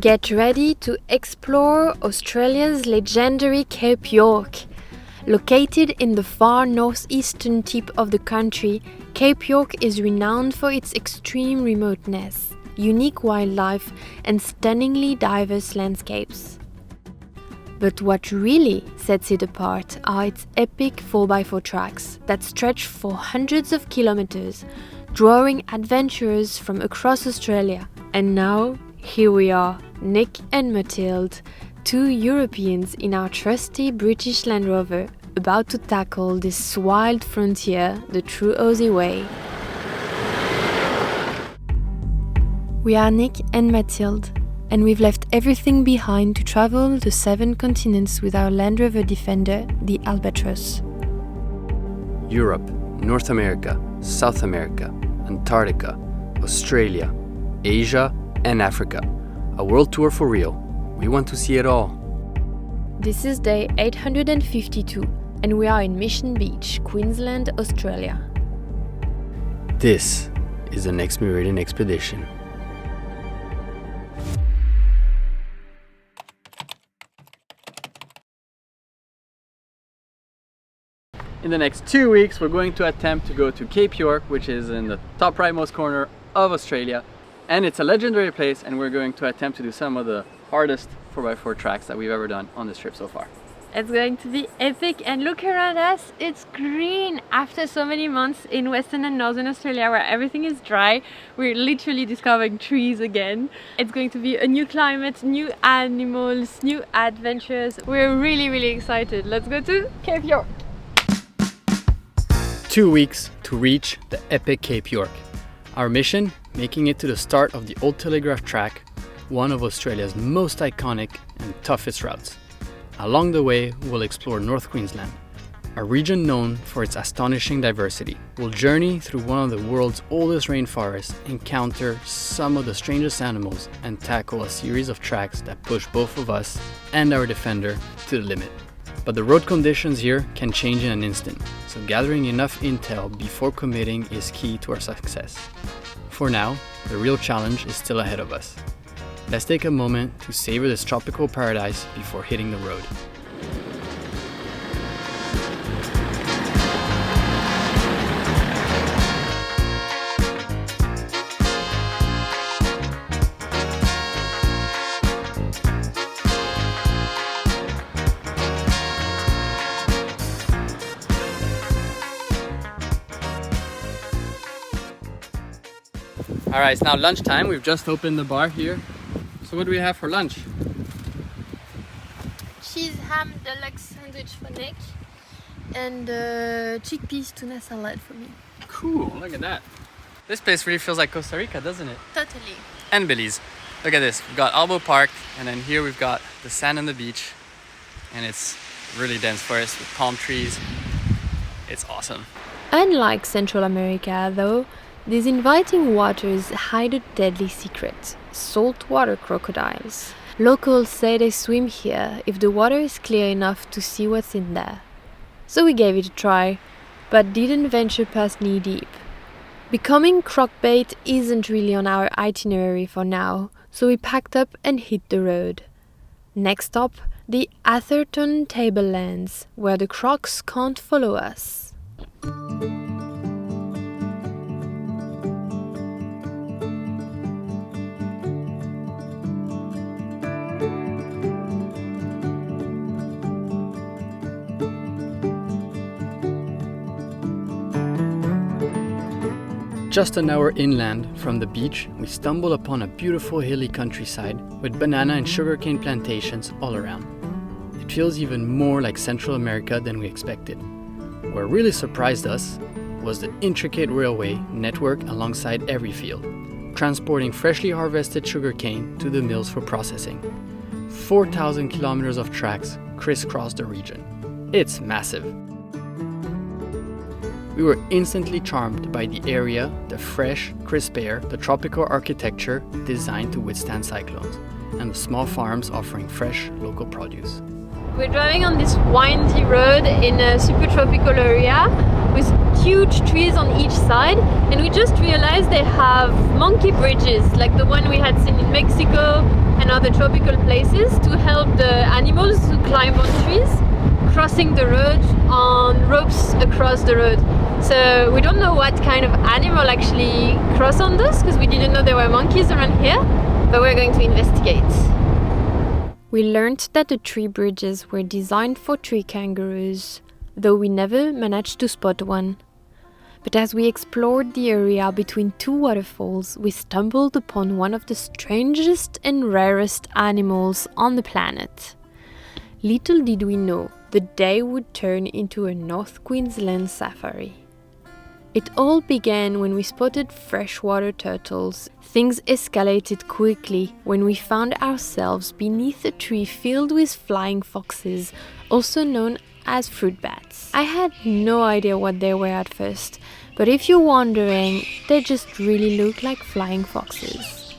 Get ready to explore Australia's legendary Cape York. Located in the far northeastern tip of the country, Cape York is renowned for its extreme remoteness, unique wildlife, and stunningly diverse landscapes. But what really sets it apart are its epic 4x4 tracks that stretch for hundreds of kilometers, drawing adventurers from across Australia. And now, here we are, Nick and Mathilde, two Europeans in our trusty British Land Rover, about to tackle this wild frontier the true Aussie way. We are Nick and Mathilde, and we've left everything behind to travel the 7 continents with our Land Rover Defender, the Albatross. Europe, North America, South America, Antarctica, Australia, Asia, and Africa. A world tour for real. We want to see it all. This is day 852, and we are in Mission Beach, Queensland, Australia. This is the next Meridian expedition. In the next 2 weeks, we're going to attempt to go to Cape York, which is in the top rightmost corner of Australia. And it's a legendary place, and we're going to attempt to do some of the hardest 4x4 tracks that we've ever done on this trip so far. It's going to be epic, and look around us, it's green! After so many months in Western and Northern Australia where everything is dry, we're literally discovering trees again. It's going to be a new climate, new animals, new adventures. We're really excited. Let's go to Cape York! 2 weeks to reach the epic Cape York. Our mission, making it to the start of the Old Telegraph Track, one of Australia's most iconic and toughest routes. Along the way, we'll explore North Queensland, a region known for its astonishing diversity. We'll journey through one of the world's oldest rainforests, encounter some of the strangest animals, and tackle a series of tracks that push both of us and our Defender to the limit. But the road conditions here can change in an instant, so gathering enough intel before committing is key to our success. For now, the real challenge is still ahead of us. Let's take a moment to savor this tropical paradise before hitting the road. Alright, it's now lunchtime. We've just opened the bar here. So what do we have for lunch? Cheese ham deluxe sandwich for Nick, and chickpeas tuna salad for me. Cool, look at that. This place really feels like Costa Rica, doesn't it? Totally. And Belize. Look at this. We've got Albo Park, and then here we've got the sand and the beach. And it's really dense forest with palm trees. It's awesome. Unlike Central America, though, these inviting waters hide a deadly secret: saltwater crocodiles. Locals say they swim here if the water is clear enough to see what's in there. So we gave it a try, but didn't venture past knee deep. Becoming croc bait isn't really on our itinerary for now, so we packed up and hit the road. Next stop, the Atherton Tablelands, where the crocs can't follow us. Just an hour inland from the beach, we stumble upon a beautiful hilly countryside with banana and sugarcane plantations all around. It feels even more like Central America than we expected. What really surprised us was the intricate railway network alongside every field, transporting freshly harvested sugarcane to the mills for processing. 4,000 kilometers of tracks crisscross the region. It's massive. We were instantly charmed by the area, the fresh, crisp air, the tropical architecture designed to withstand cyclones, and the small farms offering fresh, local produce. We're driving on this windy road in a super tropical area with huge trees on each side, and we just realized they have monkey bridges like the one we had seen in Mexico and and other tropical places to help the animals to climb on trees, crossing the road on ropes across the road. So we don't know what kind of animal actually cross on this, because we didn't know there were monkeys around here, but we're going to investigate. We learned that the tree bridges were designed for tree kangaroos, though we never managed to spot one. But as we explored the area between two waterfalls, we stumbled upon one of the strangest and rarest animals on the planet. Little did we know the day would turn into a North Queensland safari. It all began when we spotted freshwater turtles. Things escalated quickly when we found ourselves beneath a tree filled with flying foxes, also known as fruit bats. I had no idea what they were at first, but if you're wondering, they just really look like flying foxes.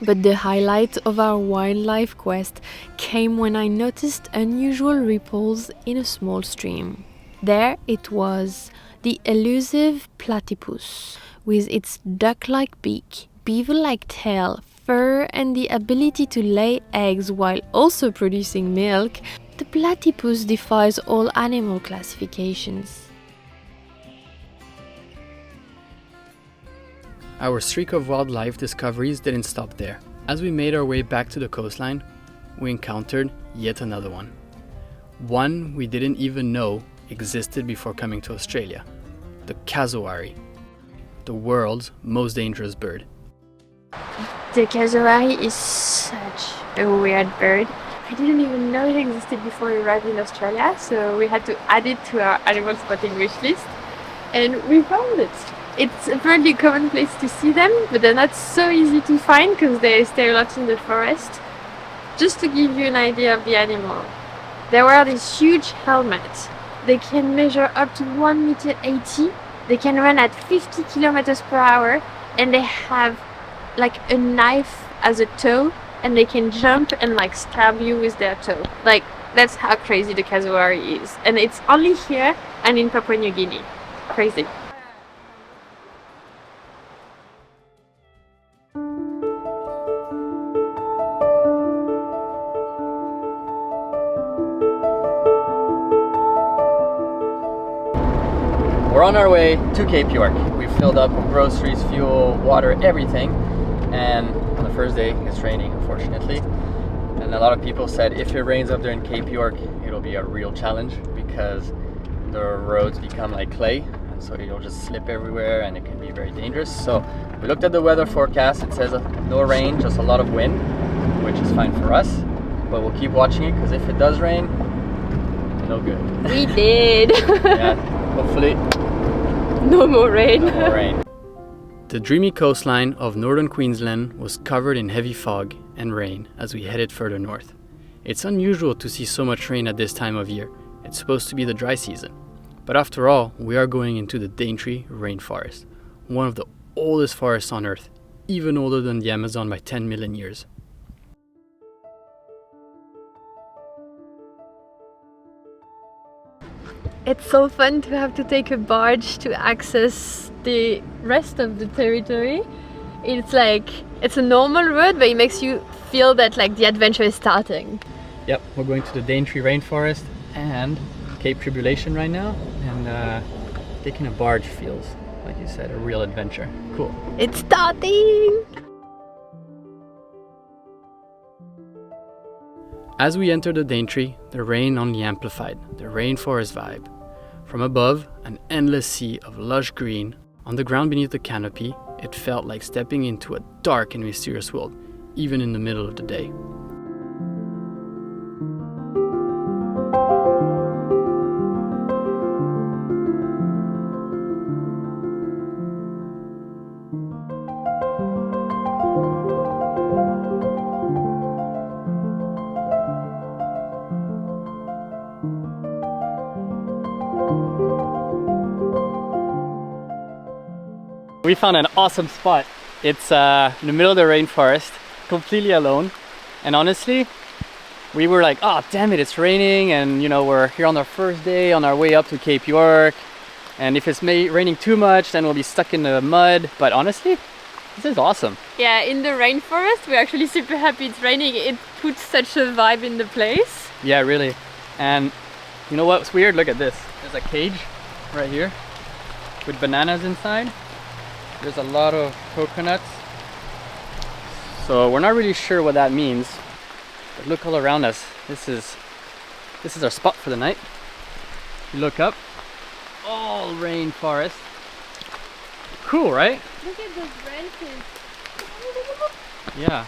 But the highlight of our wildlife quest came when I noticed unusual ripples in a small stream. There it was, the elusive platypus, with its duck-like beak, beaver-like tail, fur, and the ability to lay eggs while also producing milk. The platypus defies all animal classifications. Our streak of wildlife discoveries didn't stop there. As we made our way back to the coastline, we encountered yet another one. One we didn't even know existed before coming to Australia. The cassowary, the world's most dangerous bird. The cassowary is such a weird bird. I didn't even know it existed before we arrived in Australia, so we had to add it to our animal spotting wish list, and we found it. It's a fairly common place to see them, but they're not so easy to find because they stay a lot in the forest. Just to give you an idea of the animal, they wear this huge helmet. They can measure up to 1.80 meters. They can run at 50 kilometers per hour, and they have like a knife as a toe, and they can jump and like stab you with their toe. Like, that's how crazy the cassowary is. And it's only here and in Papua New Guinea. Crazy. We're on our way to Cape York. We filled up groceries, fuel, water, everything. And on the first day, it's raining, unfortunately. And a lot of people said if it rains up there in Cape York, it'll be a real challenge because the roads become like clay. And so you'll just slip everywhere and it can be very dangerous. So we looked at the weather forecast. It says no rain, just a lot of wind, which is fine for us. But we'll keep watching it because if it does rain, no good. We did! Yeah, hopefully. No more rain. No more rain. The dreamy coastline of northern Queensland was covered in heavy fog and rain as we headed further north. It's unusual to see so much rain at this time of year. It's supposed to be the dry season. But after all, we are going into the Dentri rainforest, one of the oldest forests on Earth, even older than the Amazon by 10 million years. It's so fun to have to take a barge to access the rest of the territory. It's like, it's a normal road, but it makes you feel that like the adventure is starting. Yep, we're going to the Dentri rainforest and Cape Tribulation right now, and taking a barge feels, like you said, a real adventure. Cool. It's starting! As we entered the Dentri, the rain only amplified the rainforest vibe. From above, an endless sea of lush green. On the ground beneath the canopy, it felt like stepping into a dark and mysterious world, even in the middle of the day. We found an awesome spot. It's in the middle of the rainforest, completely alone. And honestly, we were like, oh damn it, it's raining, and you know, we're here on our first day on our way up to Cape York. And if it's raining too much, then we'll be stuck in the mud. But honestly, This is awesome. Yeah, in the rainforest, we're actually super happy it's raining. It puts such a vibe in the place. Yeah, really. And you know what's weird? Look at this. There's a cage right here with bananas inside. There's a lot of coconuts. So we're not really sure what that means. But look all around us. This is our spot for the night. You look up, all rainforest. Cool, right? Look at those branches. Yeah.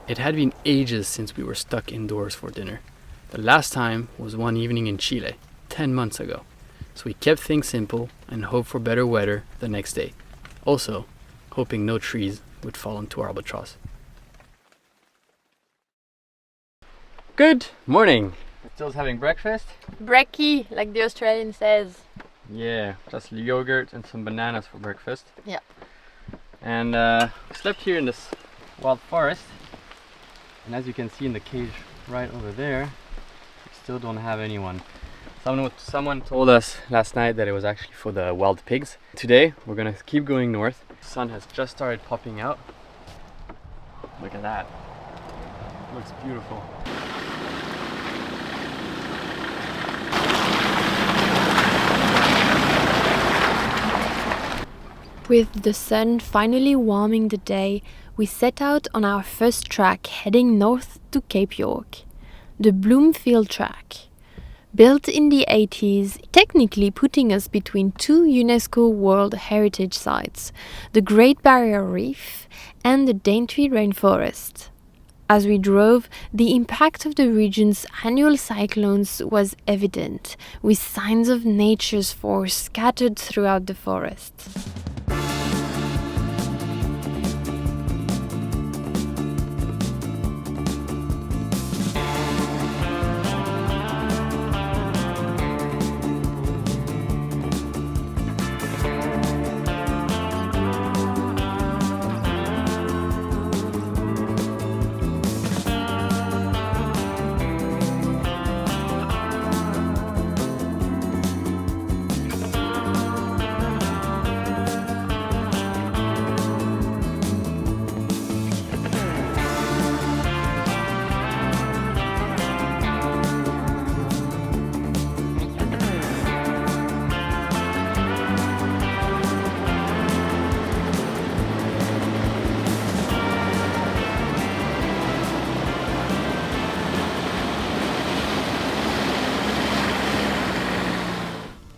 It had been ages since we were stuck indoors for dinner. The last time was one evening in Chile, 10 months ago. So we kept things simple and hoped for better weather the next day. Also, hoping no trees would fall into our albatross. Good morning. We're still having breakfast. Brekkie, like the Australian says. Yeah, just yogurt and some bananas for breakfast. Yeah. And we slept here in this wild forest. And as you can see in the cage right over there, we still don't have anyone. Someone told us last night that it was actually for the wild pigs. Today we're gonna keep going north. The sun has just started popping out. Look at that. It looks beautiful. With the sun finally warming the day, we set out on our first track heading north to Cape York. The Bloomfield Track. Built in the 80s, technically putting us between two UNESCO World Heritage Sites, the Great Barrier Reef and the Dentri rainforest. As we drove, the impact of the region's annual cyclones was evident, with signs of nature's force scattered throughout the forest.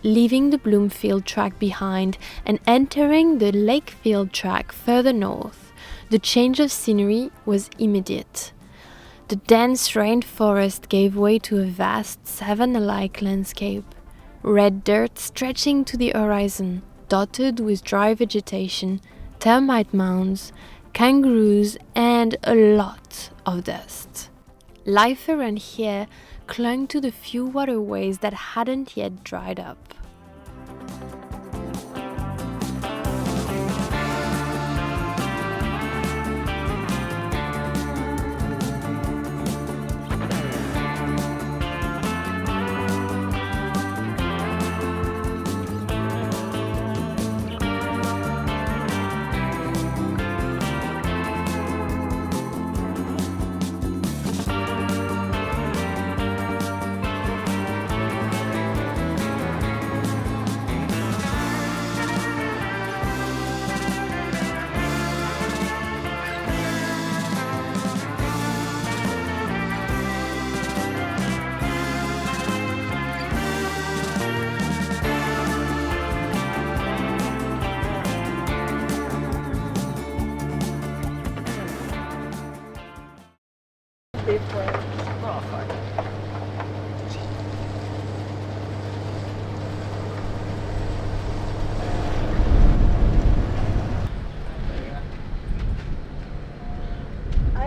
Leaving the Bloomfield Track behind and entering the Lakefield Track further north, the change of scenery was immediate. The dense rainforest gave way to a vast savanna-like landscape, red dirt stretching to the horizon, dotted with dry vegetation, termite mounds, kangaroos, and a lot of dust. Life around here clung to the few waterways that hadn't yet dried up.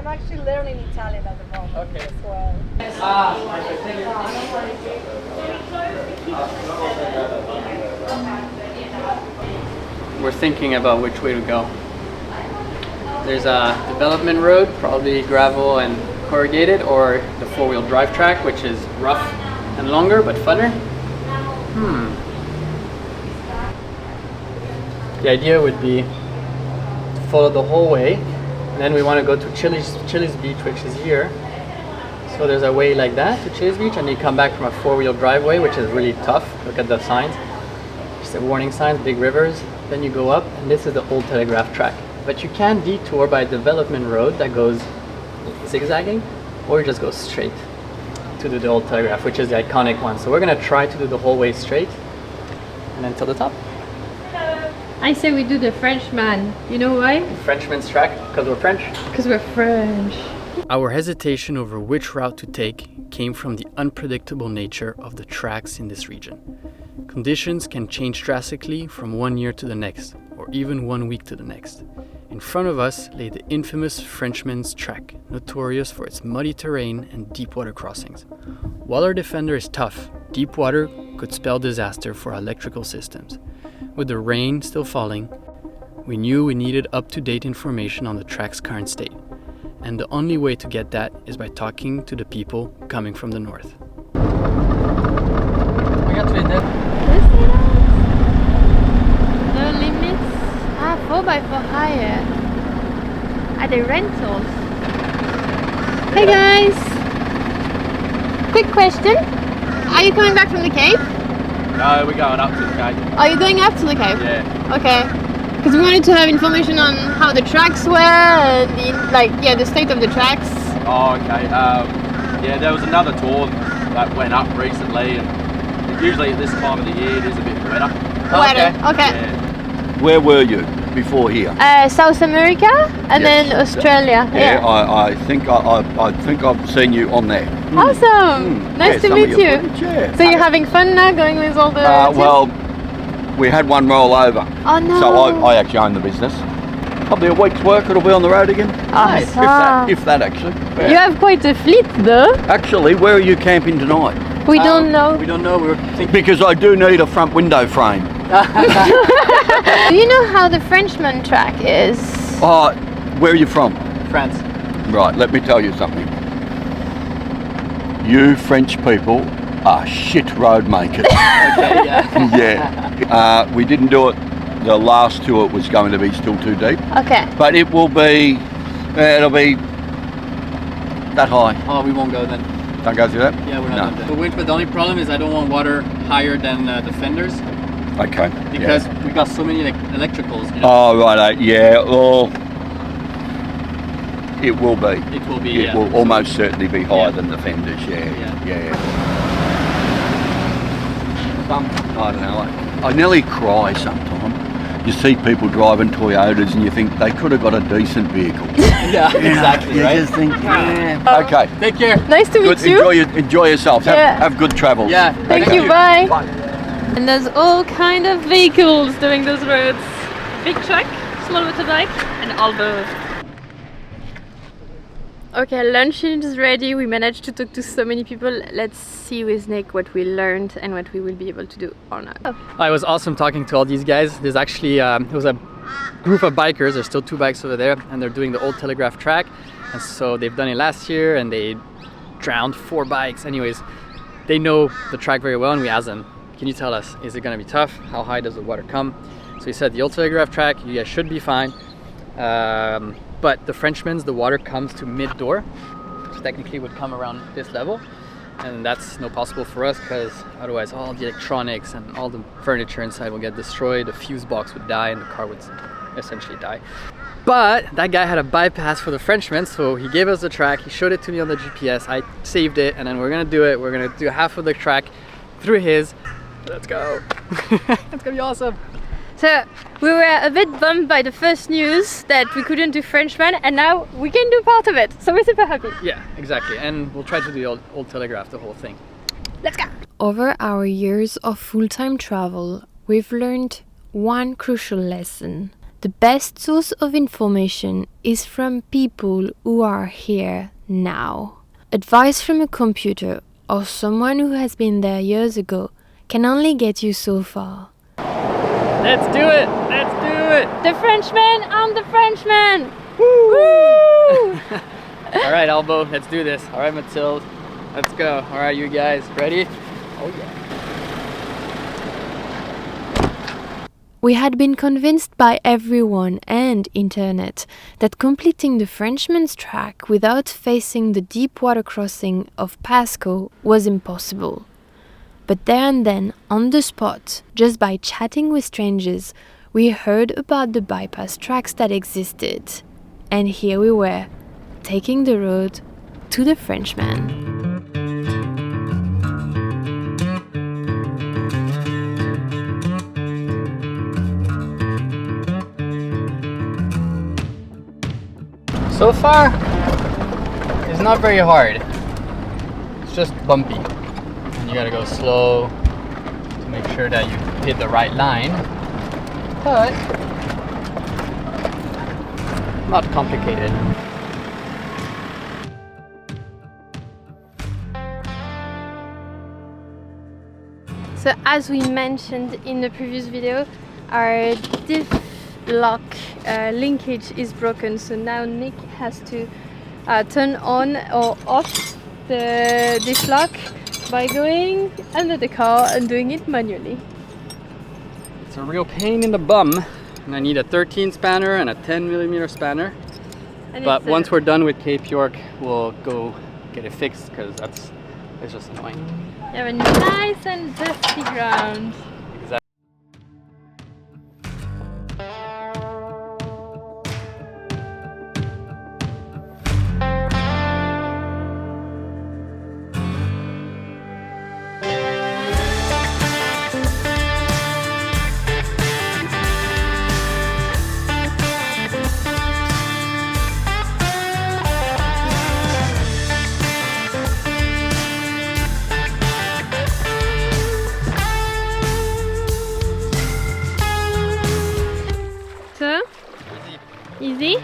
I'm actually learning Italian at the moment Okay. as well. We're thinking about which way to go. There's a development road, probably gravel and corrugated or the four-wheel drive track, which is rough and longer but funner? The idea would be to follow the whole way, and then we want to go to Chili's Beach, which is here. So there's a way like that to Chili's Beach, and you come back from a four-wheel driveway, which is really tough. Look at the signs. Just the warning signs, big rivers. Then you go up, and this is the Old Telegraph Track. But you can detour by a development road that goes zigzagging, or you just go straight to do the Old Telegraph, which is the iconic one. So we're gonna try to do the whole way straight, and then till the top. I say we do the Frenchman. You know why? Frenchman's track, because we're French. Because we're French. Our hesitation over which route to take came from the unpredictable nature of the tracks in this region. Conditions can change drastically from one year to the next, or even 1 week to the next. In front of us lay the infamous Frenchman's Track, notorious for its muddy terrain and deep water crossings. While our Defender is tough, deep water could spell disaster for our electrical systems. With the rain still falling, we knew we needed up-to-date information on the track's current state. And the only way to get that is by talking to the people coming from the north. No limits. 4x4 hire. Are they rentals? Hey guys! Quick question. Are you coming back from the Cape? No, we're going up to the Cape. Are you going up to the Cape? Yeah. Okay. Because we wanted to have information on how the tracks were and the state of the tracks. Oh, okay. Yeah, there was another tour that went up recently, and usually at this time of the year it is a bit wetter. Wetter, okay. Yeah. Where were you before here? South America and then Australia. Yeah, I think I've seen you on there. Awesome! Nice to meet you. Footage, yeah. So you're having fun now going with all the well, we had one roll over. Oh no! So I actually own the business. Probably a week's work it'll be on the road again. Awesome. If that actually. Yeah. You have quite a fleet though. Actually, where are you camping tonight? We don't know. We don't know. We were thinking. Because I do need a front window frame. Do you know how the Frenchman track is? Oh, where are you from? France. Right, let me tell you something. You French people are shit road makers. Okay, yeah. Yeah. We didn't do it. The last tour was going to be still too deep. Okay. But it will be, it'll be that high. Oh, we won't go then. Don't go through that? Yeah, we're not done. But the only problem is I don't want water higher than the fenders. Okay. Because we got so many electricals. You know? Oh, right. Yeah. Well, it will be. It will be. It will almost certainly be higher than the fenders. Yeah. I don't know. I nearly cry sometimes. You see people driving Toyotas and you think they could have got a decent vehicle. Yeah, exactly. You right. just think, okay. Take care. Nice to meet you. Enjoy yourself. Have good travels. Yeah. Thank you. Bye. And there's all kind of vehicles doing those roads. Big truck, small motorbike, and all both. Okay, lunch is ready. We managed to talk to so many people. Let's see with Nick what we learned and what we will be able to do or not. It was awesome talking to all these guys. There's actually it was a group of bikers. There's still 2 bikes over there, and they're doing the Old Telegraph Track. And so they've done it last year, and they drowned 4 bikes. Anyways, they know the track very well, and we asked them, "Can you tell us, is it going to be tough? How high does the water come?" So he said, "The Old Telegraph Track, you guys should be fine. But the Frenchman's, the water comes to mid-door, so technically it would come around this level, and that's not possible for us because otherwise all the electronics and all the furniture inside will get destroyed, the fuse box would die, and the car would essentially die." But that guy had a bypass for the Frenchman, so he gave us the track, he showed it to me on the GPS, I saved it, and then we're gonna do it. We're gonna do half of the track through his. Let's go. It's gonna be awesome. So we were a bit bummed by the first news that we couldn't do Frenchman, and now we can do part of it. So we're super happy. Yeah, exactly. And we'll try to do the Old Telegraph, the whole thing. Let's go. Over our years of full-time travel, we've learned one crucial lesson. The best source of information is from people who are here now. Advice from a computer or someone who has been there years ago can only get you so far. Let's do it! Let's do it! The Frenchman, I'm the Frenchman! Woo! All right, Elbow, let's do this. All right, Mathilde, let's go. All right, you guys, ready? Oh yeah. We had been convinced by everyone and internet that completing the Frenchman's track without facing the deep water crossing of Pasco was impossible. But there and then, on the spot, just by chatting with strangers, we heard about the bypass tracks that existed. And here we were, taking the road to the Frenchman. So far, it's not very hard. It's just bumpy. And you gotta go slow to make sure that you hit the right line. But not complicated. So as we mentioned in the previous video, our diff lock linkage is broken, so now Nick has to turn on or off the diff lock by going under the car and doing it manually. It's a real pain in the bum, and I need a 13 spanner and a 10mm spanner. And But once we're done with Cape York, we'll go get it fixed because it's just annoying. you have a nice and dusty ground. So, easy?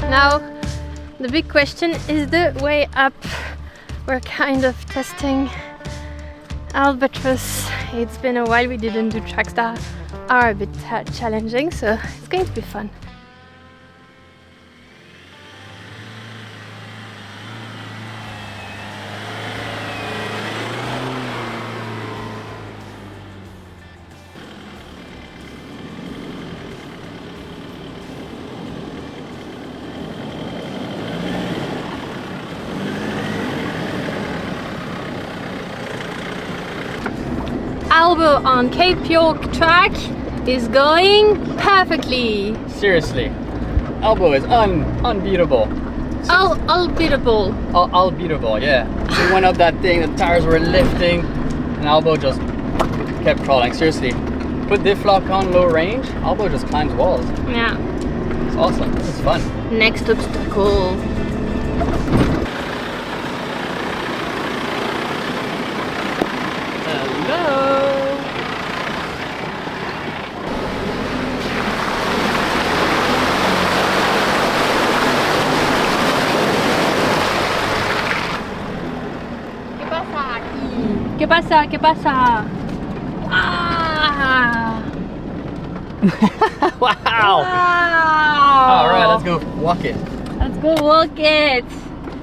Now, the big question is the way up. We're kind of testing Albatross. It's been a while we didn't do tracks that are a bit challenging, so it's going to be fun. Albo on Cape York track is going perfectly. Seriously, Elbow is unbeatable. Unbeatable. Unbeatable, yeah. We went up that thing, the tires were lifting, and Elbow just kept crawling. Seriously, put diff lock on low range, Elbow just climbs walls. Yeah. It's awesome. It's fun. Next obstacle. ¿Qué pasa? ¿Qué pasa? Ah! Wow! Wow! Alright, let's go walk it. Let's go walk it.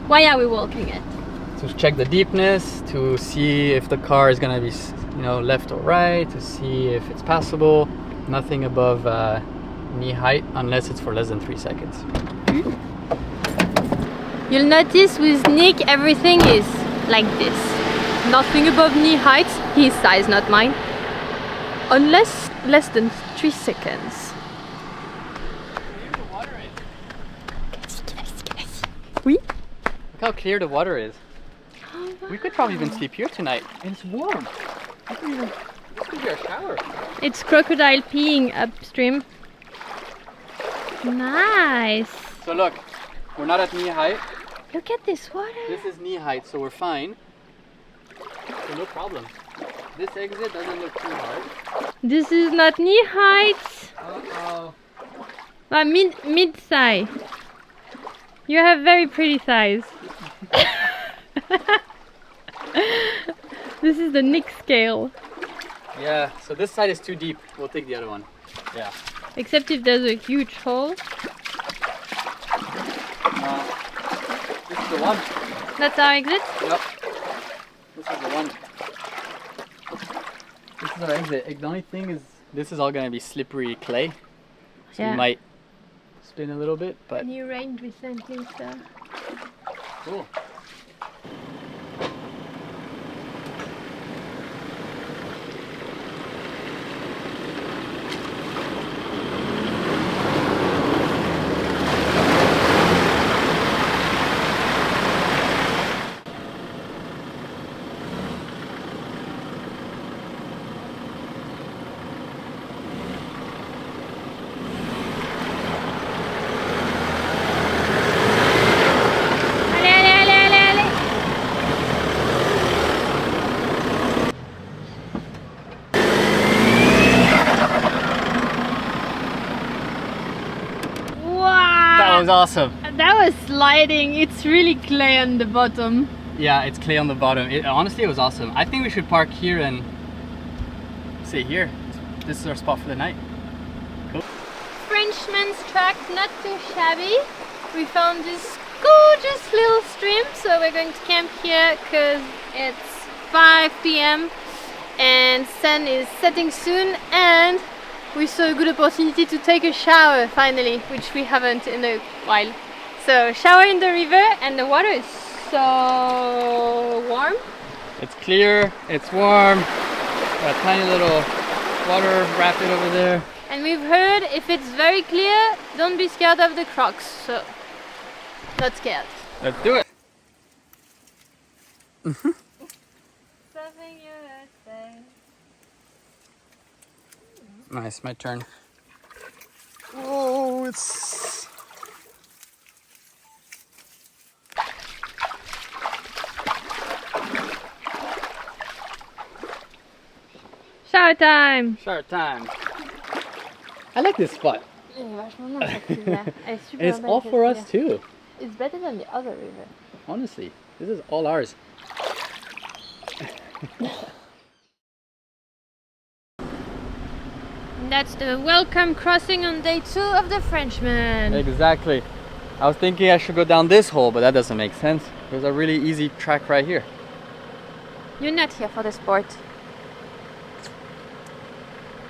Why are we walking it? To check the deepness, to see if the car is gonna be, left or right, to see if it's passable. Nothing above knee height unless it's for less than 3 seconds. You'll notice with Nick everything is like this. Nothing above knee height, his size, not mine. Unless less than 3 seconds. Oui? Look how clear the water is. Oh, wow. We could probably even sleep here tonight. And it's warm. This could be our shower. It's crocodile peeing upstream. Nice. So look, we're not at knee height. Look at this water. This is knee height, so we're fine. So no problem. This exit doesn't look too hard. This is not knee height. Uh-oh. Mid thigh. You have very pretty thighs. This is the Nick scale. Yeah, so this side is too deep. We'll take the other one. Yeah. Except if there's a huge hole. This is the one. That's our exit? Yep. This is the one. This is our exit. The only thing is, this is all gonna be slippery clay. So Yeah. we might spin a little bit, but And you rained recently, so... cool. That was awesome. That was sliding. It's really clay on the bottom. Yeah, it's clay on the bottom. Honestly, it was awesome. I think we should park here and stay here. This is our spot for the night. Cool. Frenchman's track, not too shabby. We found this gorgeous little stream, so we're going to camp here because it's 5 p.m. and sun is setting soon, and we saw a good opportunity to take a shower finally, which we haven't in a while. So shower in the river, and the water is so warm. It's clear, it's warm. Got a tiny little water rapid over there. And we've heard if it's very clear, don't be scared of the Crocs. So not scared. Let's do it. Nice, my turn. Oh, it's... Shower time! Shower time. I like this spot. And And it's all for us too. It's better than the other river. Honestly, this is all ours. That's the welcome crossing on day 2 of the Frenchman. Exactly. I was thinking I should go down this hole, but that doesn't make sense. There's a really easy track right here. You're not here for the sport.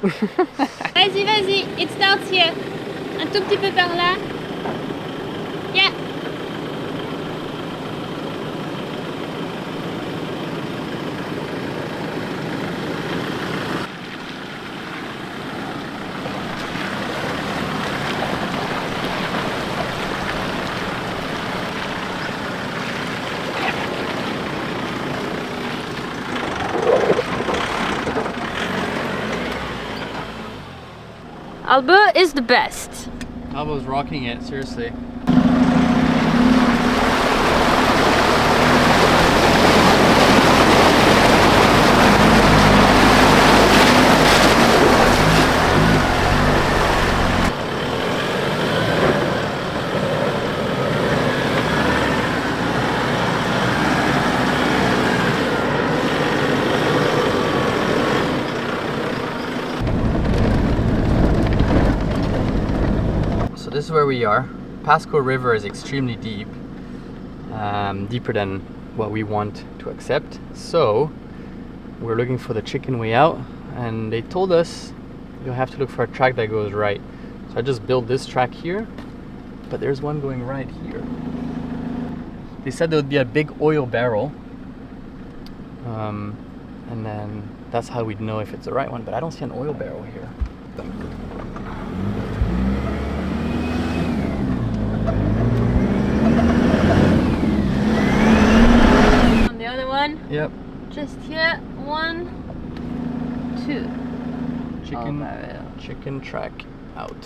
Vas-y, vas-y, it starts here. Un tout petit peu par là. Yeah. Alba is the best. Albo's rocking it, seriously. This is where we are. Pasco River is extremely deep, deeper than what we want to accept. So we're looking for the chicken way out, and they told us you'll have to look for a track that goes right. So I just built this track here, but there's one going right here. They said there would be a big oil barrel, and then that's how we'd know if it's the right one, but I don't see an oil barrel here. Yep. Just here, 1, 2. Chicken track out.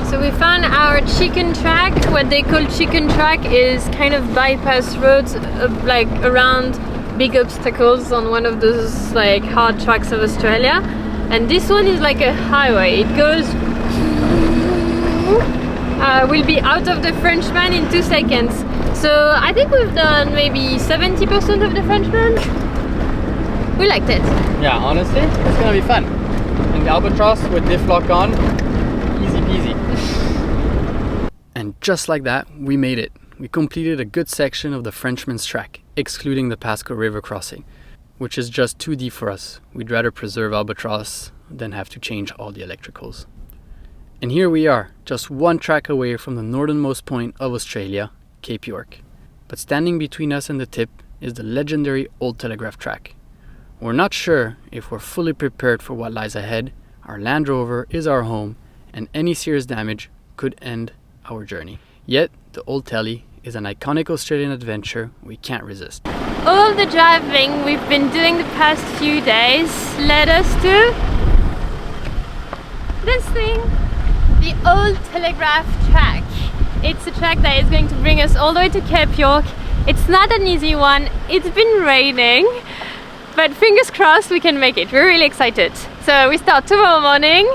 So we found our chicken track. What they call chicken track is kind of bypass roads, like around big obstacles on one of those like hard tracks of Australia. And this one is like a highway. It goes we'll be out of the Frenchman in 2 seconds. So I think we've done maybe 70% of the Frenchman. We liked it. Yeah, honestly, it's gonna be fun. And the albatross with diff lock on, easy peasy. And just like that, we made it. We completed a good section of the Frenchman's track, excluding the Pasco River crossing, which is just too deep for us. We'd rather preserve albatross than have to change all the electricals. And here we are, just one track away from the northernmost point of Australia, Cape York. But standing between us and the tip is the legendary Old Telegraph Track. We're not sure if we're fully prepared for what lies ahead. Our Land Rover is our home, and any serious damage could end our journey. Yet, the Old Telly is an iconic Australian adventure we can't resist. All the driving we've been doing the past few days led us to this thing, the Old Telegraph Track. It's a track that is going to bring us all the way to Cape York. It's not an easy one, it's been raining, but fingers crossed we can make it. We're really excited. So we start tomorrow morning,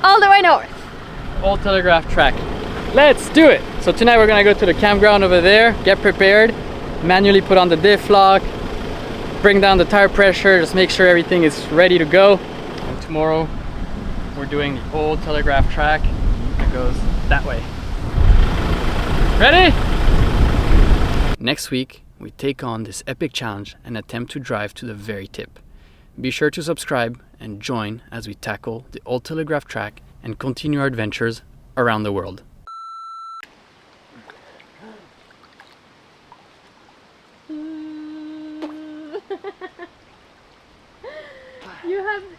all the way north. Old Telegraph Track. Let's do it! So tonight we're gonna go to the campground over there, get prepared, manually put on the diff lock, bring down the tire pressure, just make sure everything is ready to go. And tomorrow we're doing the Old Telegraph Track. It goes that way. Ready? Next week, we take on this epic challenge and attempt to drive to the very tip. Be sure to subscribe and join as we tackle the Old Telegraph Track and continue our adventures around the world.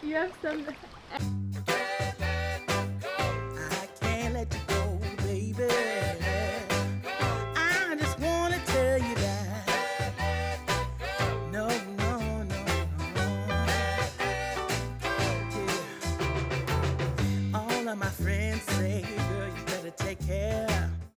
You have some. I can't let you go, baby. I just wanna tell you that. No, no, no, no. Yeah. All of my friends say, girl, you better take care